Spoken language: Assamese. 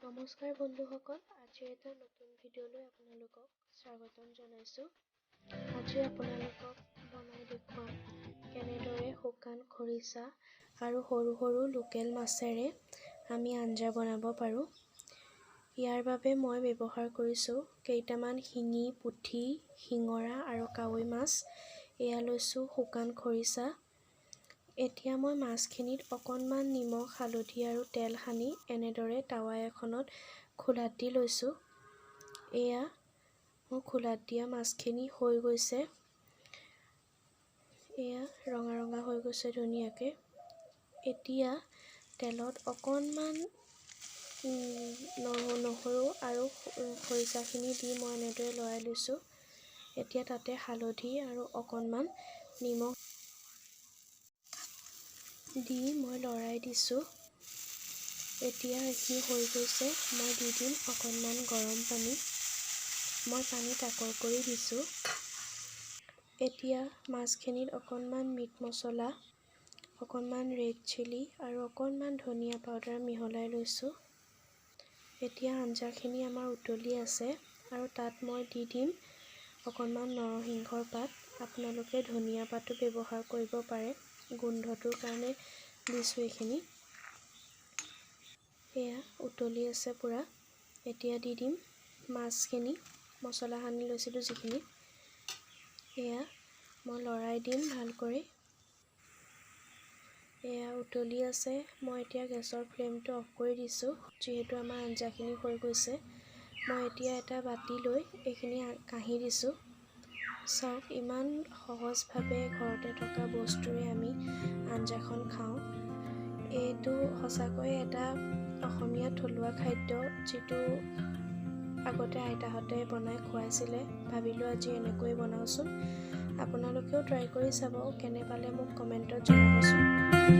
নমস্কাৰ বন্ধুসকল, আজি এটা নতুন ভিডিঅ'লৈ আপোনালোকক স্বাগতম জনাইছোঁ। আজি আপোনালোকক বনাই দেখুৱাম কেনেদৰে শুকান খৰিচা আৰু সৰু সৰু লোকেল মাছেৰে আমি আঞ্জা বনাব পাৰোঁ। ইয়াৰ বাবে মই ব্যৱহাৰ কৰিছোঁ কেইটামান শিঙি, পুঠি, শিঙৰা আৰু কাৱৈ মাছ। এয়া লৈছোঁ শুকান খৰিচা। এতিয়া মই মাছখিনিত অকণমান নিমখ, হালধি আৰু তেল সানি এনেদৰে টাৱা এখনত খোলাত দি লৈছোঁ। এয়া মোৰ খোলাত দিয়া মাছখিনি হৈ গৈছে। এয়া ৰঙা ৰঙা হৈ গৈছে ধুনীয়াকৈ। এতিয়া তেলত অকণমান নহৰু আৰু খৰিচাখিনি দি মই এনেদৰে লৰাই লৈছোঁ। এতিয়া তাতে হালধি আৰু অকণমান নিমখ দি মই লৰাই দিছোঁ। এতিয়া এইখিনি হৈ গৈছে। মই দি দিম অকণমান গৰম পানী। মই পানী তাকৰ কৰি দিছোঁ। এতিয়া মাছখিনিত অকণমান মিট মছলা, অকণমান ৰেড চিলি আৰু অকণমান ধনিয়া পাউডাৰ মিহলাই লৈছোঁ। এতিয়া আঞ্জাখিনি আমাৰ উতলি আছে আৰু তাত মই দি দিম অকণমান নৰসিংহৰ পাত। আপোনালোকে ধনিয়া পাতো ব্যৱহাৰ কৰিব পাৰে, গোন্ধটোৰ কাৰণে দিছোঁ এইখিনি। এয়া উতলি আছে পূৰা। এতিয়া দি দিম মাছখিনি, মছলা সানি লৈছিলোঁ যিখিনি। এয়া মই লৰাই দিম ভালকৈ। এয়া উতলি আছে। মই এতিয়া গেছৰ ফ্লেমটো অফ কৰি দিছোঁ, যিহেতু আমাৰ আঞ্জাখিনি হৈ গৈছে। মই এতিয়া এটা বাতি লৈ এইখিনি কাঢ়ি দিছোঁ। চাওক, ইমান সহজভাৱে ঘৰতে থকা বস্তুৰে আমি আঞ্জাখন খাওঁ। এইটো সঁচাকৈ এটা অসমীয়া থলুৱা খাদ্য, যিটো আগতে আইতাহঁতে বনাই খুৱাইছিলে। ভাবিলোঁ আজি এনেকৈ বনাওঁচোন। আপোনালোকেও ট্ৰাই কৰি চাব। কেনে পালে মোক কমেণ্টত জনাবচোন।